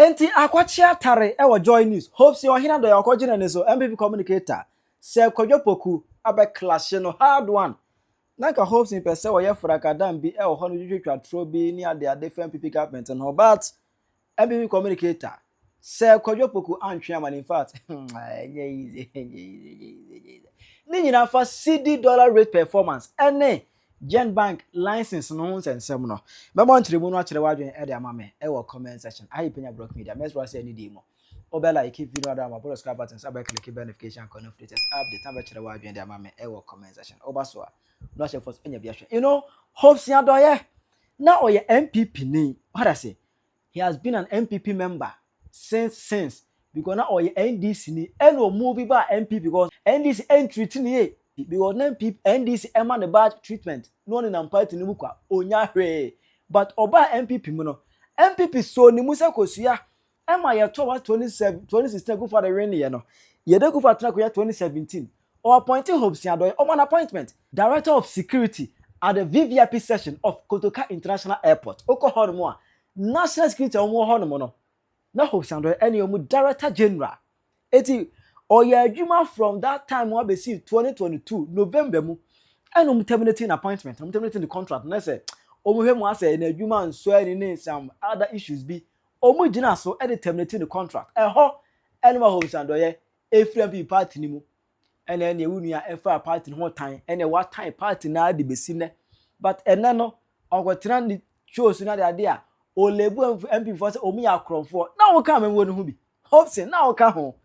enti akwachia tare e wo joy news Hopeson ohina do yakogina ne so NPP communicator se Kwadwo Poku abe clash no hard one nanka Hopeson pese wo ye frakadam bi e wo ho no twetwa tro bi ni ade for NPP government no but NPP communicator se Kwadwo Poku antwe am in fact easy ni nyina fa CD dollar rate performance ene Gen Bank license no nsensem no memo ntremu no akere wadwen e de amame e wo comment section ayi penya block media mess was any day mo obela like video adam abolo subscribe button subscribe click notification con updates update time akere wadwen de amame e wo comment section obaso a no share first enya bia you know Hopeson Adorye na oye NPP ni what I say he has been an NPP member since because na oye NDC ni and o move ba NPP because NDC entry ni because NDC eman the bad treatment no one in party ni mukwa onya hwe but oba NPP mu no NPP so ni musa kosua ema ye to 2016 go for the rain ye no ye de go for track 2017 or appointing Hopeson Adorye on appointment director of security at the VVIP session of Kotoka International Airport oko hono a national security omo hono no na Hopeson Adorye ene omu director general eti oya adwuma from that time we be see 2022 November mu eno terminating appointment terminating the contract na say omu hwemu ase na adwuma nso any some other issues be omu gina so e terminating the contract ho eno ma Hopeson Adorye FRP party ni mu ene ne ewunua efa party ho tan ene wa tan party na de besi ne but ene no ogotena ni shows na de a olebu MP for say omu ya kromfo na wo ka menwo no hu bi Hopeson na wo ka ho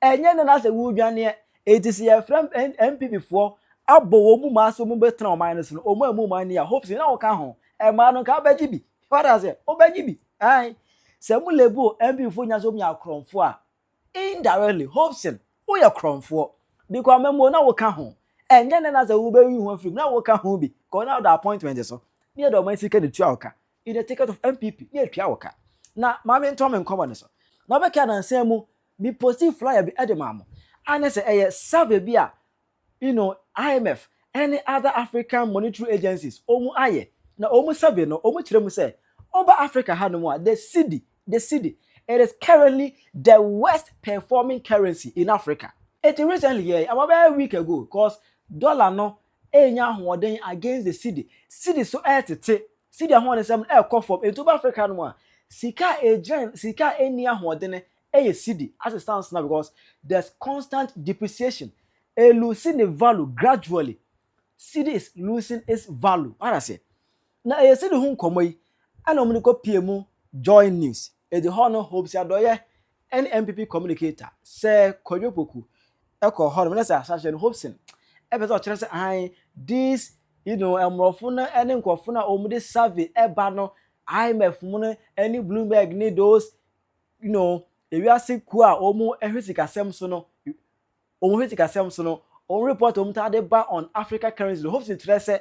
enye na se wudwane etisi ye from NPP for abo wo mu ma so mu betra o minus no o mu amu man ya Hopeson na wo ka ho e ma no ka baji bi what I say o baji bi ai se mu lebu NPP for nya so mu ya kromfo a indirectly Hopeson wo ya kromfo because memo na wo ka ho enye na se wo be wi ho afim na wo ka ho bi ko na the appointment so near the man sika de tua oka in the ticket of NPP near tua oka na ma me ntom nkomo ne so na be ka na nsem mu bi posti flyer bi edemamo and say survey bi a you know IMF any other African monetary agencies omu aye na omu survey no omu kire mu say over Africa hanu a the cedi it is currently the worst performing currency in Africa. It recently about a week ago cause dollar no enya hoden against the cedi so etete cedi ahonesem e call for into Africa no a sika enia hoden cedi as it stands now because there's constant depreciation. Losing the value gradually. Cedi is losing its value. What I say? Now, cedi hun komoy. I know me ko PMU join news. The honor Hopeson Adorye and NPP communicator say Kwadwo Poku. Eko honor. Let's say Sasha Hopeson. Episode chance say this you know emrofuna ene nkofuna omude survey eba no IMF mu no any Bloomberg need those you know ewiase ku a omu ehwesikasem so no on report tade ba on Africa currency the Hopeson tell say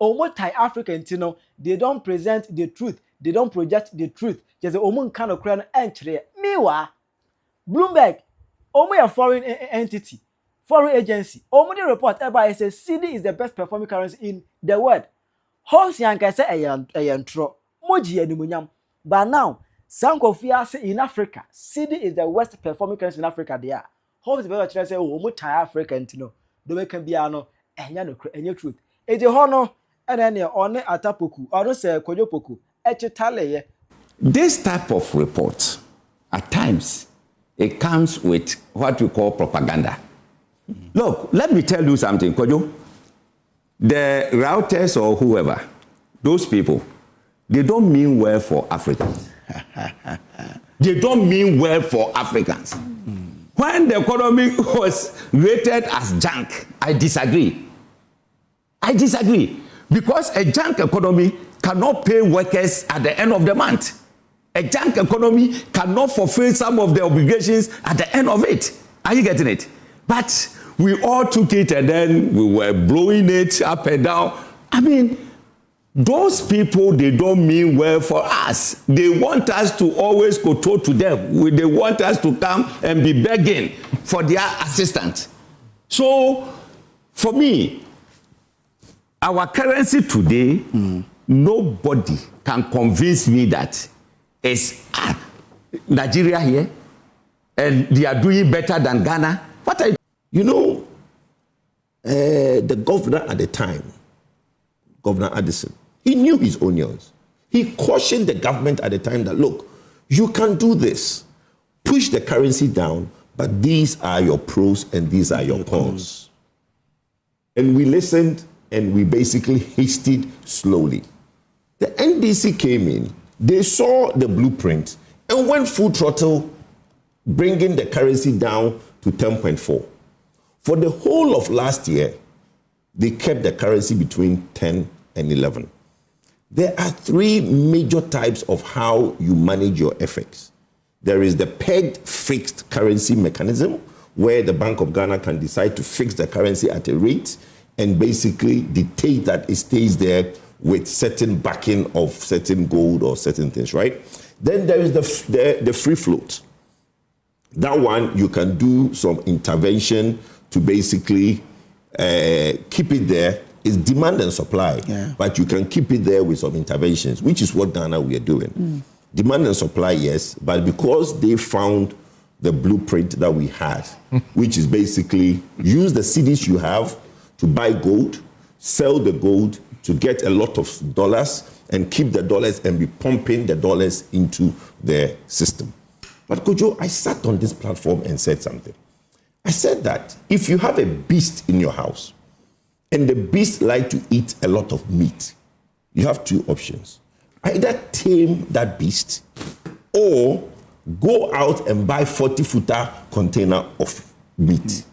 omu tie Africa ntino they don't present the truth they don't project the truth just omu nkan okra no enchire mewa Bloomberg omu a foreign entity foreign agency omu the report eba say cedi is the best performing currency in the world Hopeson can say eyantro moji animunyam but now Sankofia say in Africa, cedi is the worst performing currency in Africa there. Hopeson better say oh much Africa ntino. Do we can be ano enya truth. E de hono and then on atapoku or no say Kwadwo Poku echetale. This type of report at times it comes with what we call propaganda. Look, let me tell you something, Kwadwo. The routers or whoever, those people, they don't mean well for Africans. They don't mean well for Africans. When the economy was rated as junk, I disagree. Because a junk economy cannot pay workers at the end of the month. A junk economy cannot fulfill some of the obligations at the end of it. Are you getting it? But we all took it and then we were blowing it up and down. I mean, those people, they don't mean well for us. They want us to always go to them. They want us to come and be begging for their assistance. So, for me, our currency today, nobody can convince me that it's Nigeria here, and they are doing better than Ghana. What are you know? The governor at the time, Governor Addison, he knew his onions. He cautioned the government at the time that, look, you can do this, push the currency down, but these are your pros and these are your cons. And we listened and we basically hasted slowly. The NDC came in, they saw the blueprint and went full throttle, bringing the currency down to 10.4. For the whole of last year, they kept the currency between 10 and 11. There are three major types of how you manage your FX. There is the pegged fixed currency mechanism, where the Bank of Ghana can decide to fix the currency at a rate and basically dictate that it stays there with certain backing of certain gold or certain things, right? Then there is the free float. That one, you can do some intervention to basically keep it there. It's demand and supply, but you can keep it there with some interventions, which is what Ghana we are doing. Demand and supply, yes, but because they found the blueprint that we had, which is basically use the cedis you have to buy gold, sell the gold to get a lot of dollars, and keep the dollars and be pumping the dollars into the system. But Kojo, I sat on this platform and said something. I said that if you have a beast in your house and the beast like to eat a lot of meat, you have two options. Either tame that beast or go out and buy 40-footer container of meat.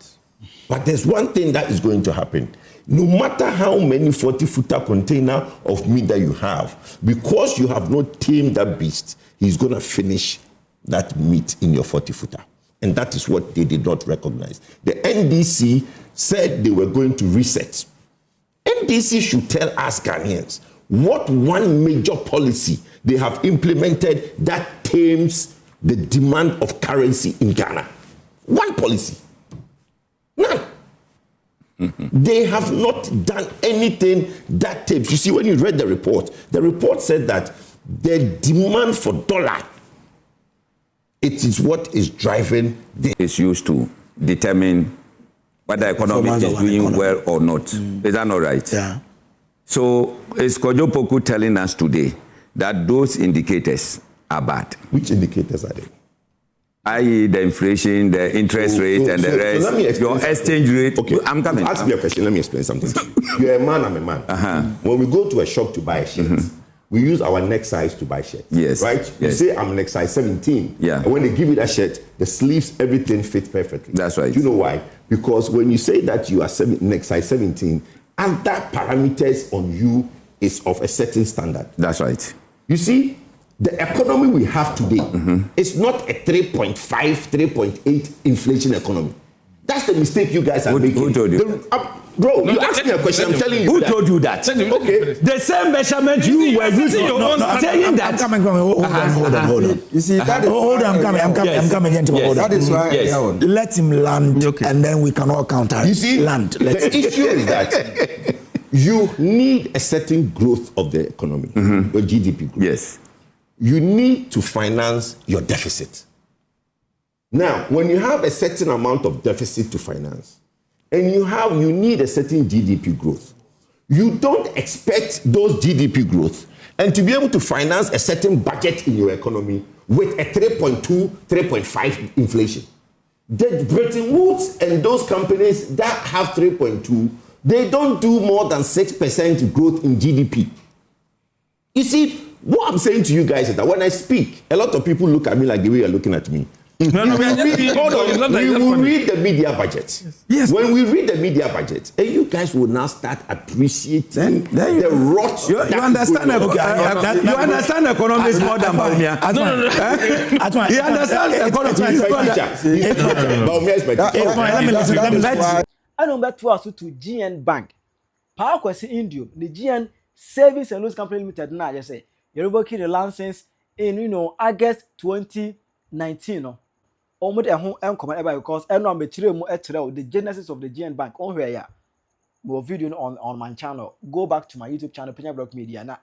But there's one thing that is going to happen. No matter how many 40-footer container of meat that you have, because you have not tamed that beast, he's going to finish that meat in your 40-footer. And that is what they did not recognize. The NDC said they were going to reset. NDC should tell us Ghanaians what one major policy they have implemented that tames the demand of currency in Ghana. One policy. None. They have not done anything that tames. You see, when you read the report said that the demand for dollar, it is what is driving the... It's used to determine whether the economy is doing well or not. Is that not right? Yeah. So is Kwadwo Poku telling us today that those indicators are bad? Which indicators are they? I.e. the inflation, the interest rate, and the rest, let me your exchange rate. Okay, I'm coming. Ask me a question, let me explain something. You're a man, I'm a man. When we go to a shop to buy a shirt, we use our neck size to buy shirts. Yes. Right? Yes. You say I'm neck size 17. Yeah. And when they give you that shirt, the sleeves, everything fits perfectly. That's right. Do you know why? Because when you say that you are neck size 17, other parameters on you is of a certain standard. That's right. You see, the economy we have today is not a 3.5, 3.8 inflation economy. That's the mistake you guys are making. Who told you? Bro, you asked me a question, I'm telling you. Who told you that? Okay. The same measurement you were using. Saying that. I'm coming. Hold on. You see, that is Hold on, I'm coming again to hold on. That is why. Let him land, and then we can all counter. You see, land. The issue is that you need a certain growth of the economy, your GDP growth. Yes. You need to finance your deficit. Now, when you have a certain amount of deficit to finance, and you need a certain GDP growth, you don't expect those GDP growth and to be able to finance a certain budget in your economy with a 3.2, 3.5 inflation. The Bretton Woods and those companies that have 3.2, they don't do more than 6% growth in GDP. You see, what I'm saying to you guys is that when I speak, a lot of people look at me like the way you're looking at me. We will read the media budget. Yes. When we read the media budget, and you guys will now start appreciating the rot. You understand? You understand economics more than Baumia. You understand economics. Baumia is my teacher. I know that was to GN Bank. Power kwesi Indio, the GN Savings and Loans Company Limited. Now, just say you're working the license in August 2019. No, almost a home and comment about because I know the genesis of the GN Bank on where more video on my channel. Go back to my YouTube channel, PENYAH Block Media. Now,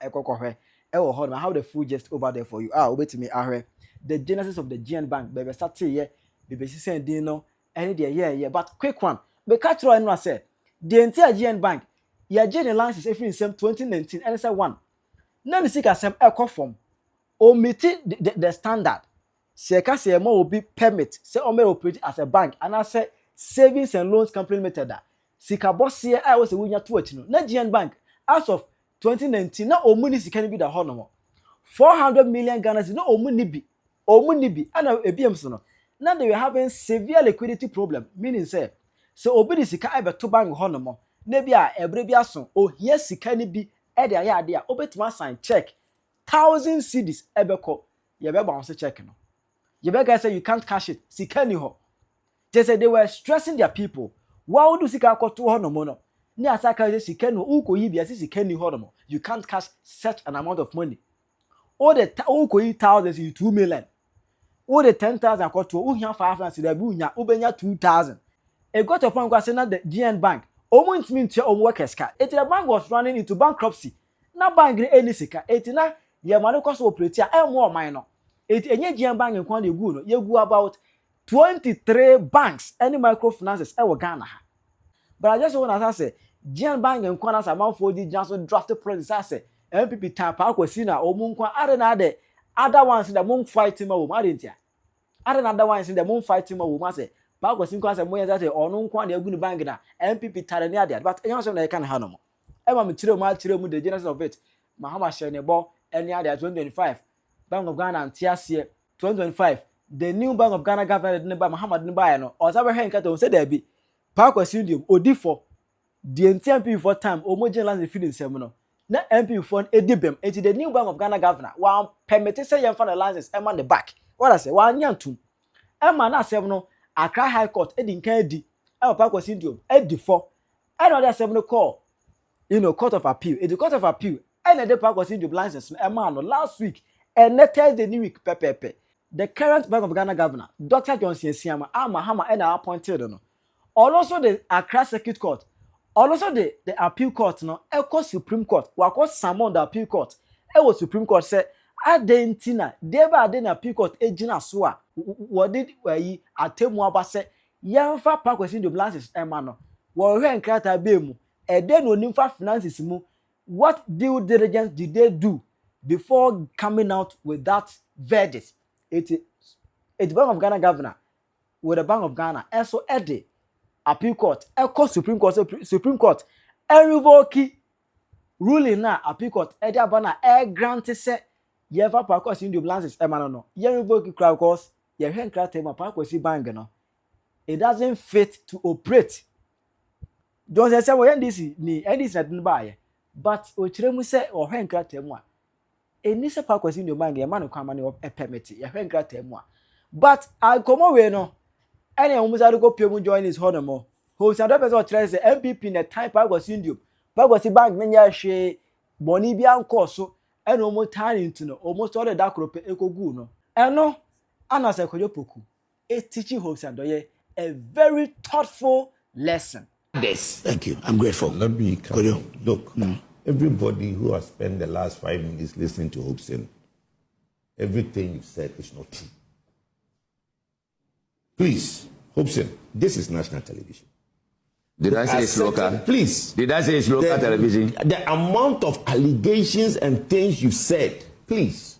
Ewo hon, I have the full gist over there for you. Wait to me, Ahre. The genesis of the GN Bank, baby, start here, baby, saying, no, any day, yeah. But quick one, but catch right now, say, the entire GN Bank, yeah, GN license every in 2019, and it's a one. None is sick as some echo form. Omit the standard. Say, say, more will be permit, say, or may operate as a bank, and I say, savings and loans company limited. Sika boss here, I was a winner to it. No, GN Bank, as of 2019, na omuni sika ni bi da hono 400 million Ghana cedis, no omuni bi and ebiem so no. Now they were having severe liquidity problem, meaning say so obi di sika ebeto bank hono mo na bia ebre bia so ohia sika ni bi e de aya ade a obetima sign check 1,000 cedis ebeko ye be bounce check no. You be guys say you can't cash it, sika ni ho. They said they were stressing their people. Why would you sika akoto hono mo no? Ni asaka je sika no ukoyi bia sika ni hono. You can't cash such an amount of money. All the ukoyi thousands you 2 million. All the 10,000 akoto uhia 500 cedis bi unya ubenya 2,000. It got to point where say na the GN Bank almost mean to own workers car. It the bank was running into bankruptcy. Na bank any sika. It na ye money cost operate e more minor. It enye GN Bank nkwan dey go no. Ye go about 23 banks any microfinances e wo Ghana. But I just want to say, GN Bank and Kwana amount for the Johnson drafted president say NPP tap akwasi na omunkwa are na de other ones that won't fight him o madentia. Other ones that won't fight him o say akwasi nkwa say moye say onu nkwa na egu ni bank na NPP tare ne ade but enyo so na e kan ha no mo. E ma me kire mu the genesis of it. Mahama Shenebo any ade 2025 Bank of Ghana antiase 2025 the new Bank of Ghana governor ne ba Muhammad ne ba no o sabe hwe nkata o say there be Pakwasi Ndiom odifo the NPP for time omoje land feeling sem no na NPP for edibem enti the new Bank of Ghana governor wa permit say yem for the license e man the back what I say wa nyantum e man na sem no Accra High Court edi nkan edi e Pakwasi Ndiom edifo e no dey sem no call Court of Appeal the Court of Appeal e na dey Pakwasi Ndiom license no e man no last week and Thursday new week pepepe the current Bank of Ghana governor Dr. Johnson Siama Mahama e na appointed no. Also the Accra Circuit Court, also the Appeal Court no, Echo Supreme Court, wako summon the Appeal Court. Ewo Supreme Court say adentina deba aden Appeal Court ejina so a wodi yi atemu aba say yemfa Pakwasi Ndiom license ema no. Wo hwe nkrata be mu, ede no nimfa finances mu. What due diligence did they do before coming out with that verdict? It's Bank of Ghana governor with the Bank of Ghana also ede Appeal Court, Echo Supreme Court, revoke ruling na Appeal Court, edi abana grant say yefa Pakwasi Ndiom license emano no. Ye revoke crowd cause ye hwe nkrata ma Pakwasi bank no. It doesn't fit to operate. Don't say we NDC ni NDC na buy. But ochiremu say o hwe nkrata mu a eni se Pakwasi Ndiom bank ye man kwa mani e permit ye hwe nkrata mu a. But I come away no. Any almost go pay join his honour. Hopeson Adorye person try say NPP na time Pakwasi Ndiom. Pakwasi bank menya hwe money bi anko so and almost turn into no almost all the dakrope ekogu no. Eno anase Kwadwo Poku teaching Hopeson Adorye a very thoughtful lesson. This. Thank you. I'm grateful. Let me look. Everybody who has spent the last 5 minutes listening to Hopeson, everything you've said is not true. Please, Hopeson, this is national television. Did I say it's local? Please. Did I say it's local television? The amount of allegations and things you've said, please.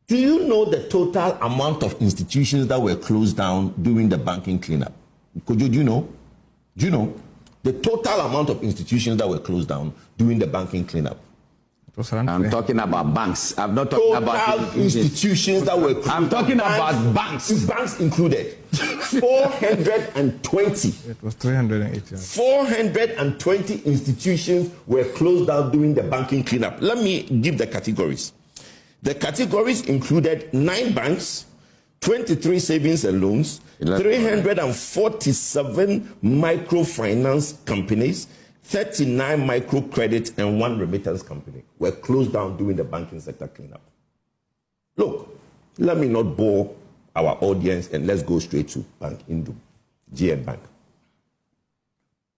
Do you know the total amount of institutions that were closed down during the banking cleanup? Do you know? Do you know? The total amount of institutions that were closed down during the banking cleanup. I'm talking about banks. I'm not talking about institutions that were closed. I'm talking about banks. Banks included. 420. It was 380. 420 institutions were closed down during the banking cleanup. Let me give the categories. The categories included 9 banks, 23 savings and loans, 347 microfinance companies, 39 microcredit and 1 remittance company were closed down during the banking sector cleanup. Look, let me not bore our audience and let's go straight to Bank Indum, GN Bank.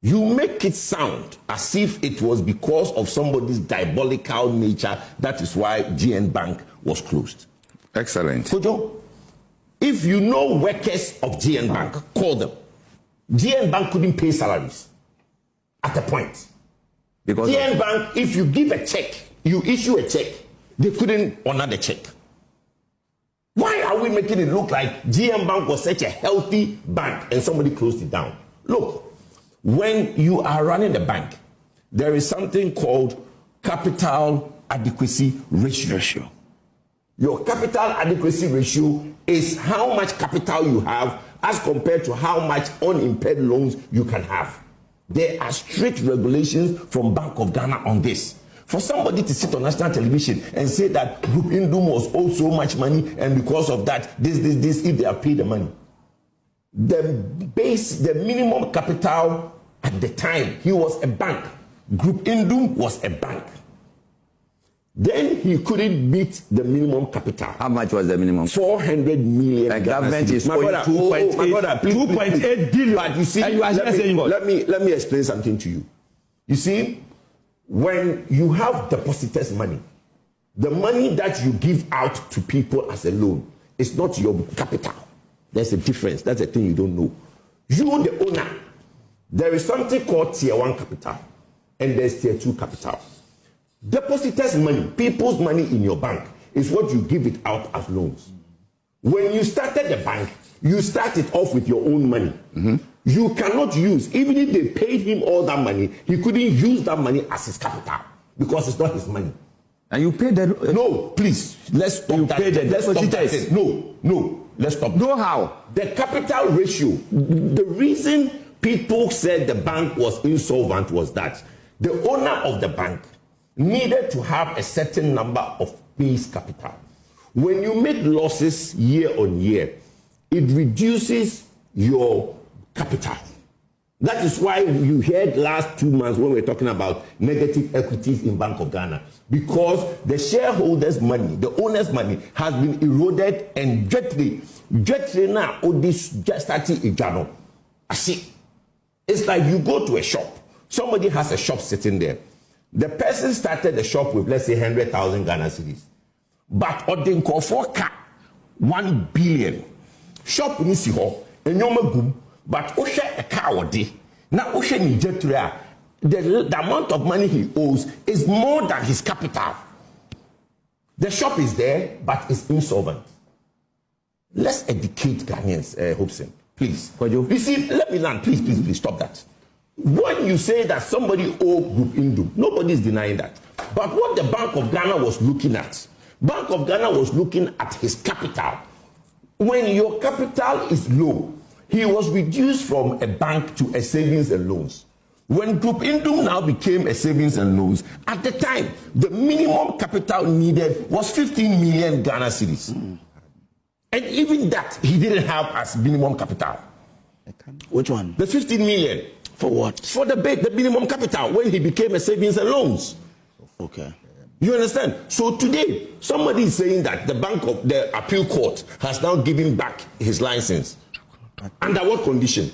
You make it sound as if it was because of somebody's diabolical nature. That is why GN Bank was closed. Excellent. Kojo, if you know workers of GN Bank, call them. GN Bank couldn't pay salaries at a point. Because GN Bank, if you give a check, you issue a check, they couldn't honor the check. Why are we making it look like GN Bank was such a healthy bank and somebody closed it down? Look, when you are running the bank, there is something called capital adequacy ratio. Your capital adequacy ratio is how much capital you have as compared to how much unimpaired loans you can have. There are strict regulations from Bank of Ghana on this. For somebody to sit on national television and say that Group Indum was owed so much money and because of that, this, if they are paid the money. The minimum capital at the time, he was a bank. Group Indum was a bank. Then he couldn't meet the minimum capital. How much was the minimum? 400 million. The government is owing 2.8 billion. But you see, let me explain something to you. You see, when you have depositors' money, the money that you give out to people as a loan is not your capital. There's a difference. That's a thing you don't know. You, the owner, there is something called tier 1 capital and there's tier 2 capital. Depositors' money, people's money in your bank is what you give it out as loans. When you started the bank, you started off with your own money. You cannot use, even if they paid him all that money, he couldn't use that money as his capital because it's not his money. And you paid the... No, please, let's stop that. Let's stop that. No, let's stop. No, how? The capital ratio, the reason people said the bank was insolvent was that the owner of the bank needed to have a certain number of base capital. When you make losses year on year, it reduces your capital. That is why you heard last 2 months when we were talking about negative equities in Bank of Ghana, because the shareholders' money, the owners' money has been eroded and gently now it's like you go to a shop, somebody has a shop sitting there. The person started the shop with, let's say, 100,000 Ghana cedis. But Odin call for 1 billion. Shop in Siho, and Yomagum, but Osha a car or day. Now Osha in Jetria, the amount of money he owes is more than his capital. The shop is there, but it's insolvent. Let's educate Ghanaians, Hopeson, please. You see, let me learn, please, stop that. When you say that somebody owed Group Indum, nobody is denying that. But what the Bank of Ghana was looking at, Bank of Ghana was looking at his capital. When your capital is low, he was reduced from a bank to a savings and loans. When Group Indum now became a savings and loans, at the time, the minimum capital needed was 15 million Ghana cedis. And even that, he didn't have as minimum capital. Which one? The 15 million. For what? For the minimum capital when he became a savings and loans. Okay. You understand? So today, somebody is saying that the appeal court has now given back his license. Under what condition?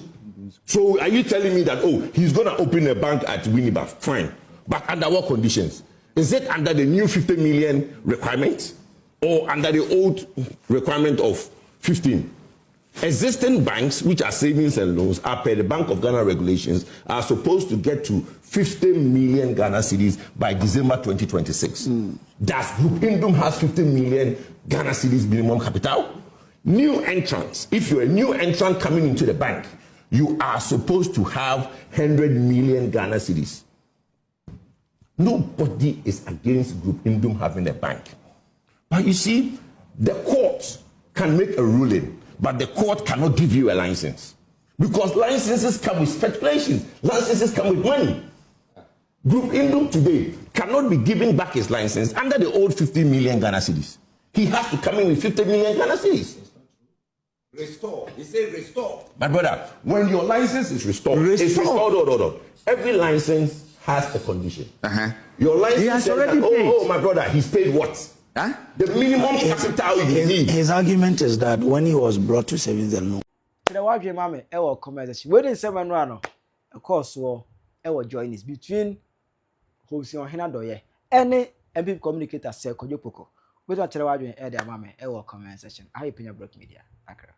So are you telling me that, oh, he's going to open a bank at Winneba? Fine. But under what conditions? Is it under the new 50 million requirement or under the old requirement of 15? Existing banks, which are savings and loans, are per the Bank of Ghana regulations, are supposed to get to 50 million Ghana cedis by December 2026. Does Group Indum has 50 million Ghana cedis minimum capital? New entrants, if you're a new entrant coming into the bank, you are supposed to have 100 million Ghana cedis. Nobody is against Group Indum having a bank. But you see, the court can make a ruling, but the court cannot give you a license. Because licenses come with speculations. Licenses come with money. Group Indum today cannot be given back his license under the old 50 million Ghana cedis. He has to come in with 50 million Ghana cedis. Restore. He said restore. My brother, when your license is restored, it's restored. Every license has a condition. Your license he has already paid. Oh, my brother, he's paid what? The minimum capital you need. His argument is that when he was brought to savings and loan. The wadwe mame e wo comment. We didn't say man no. a course war ever join is between Hopeson Adorye any NPP communicator say Kwadwo Poku. We don't tell you air the mama comment section. I PENYAH Media. Accra.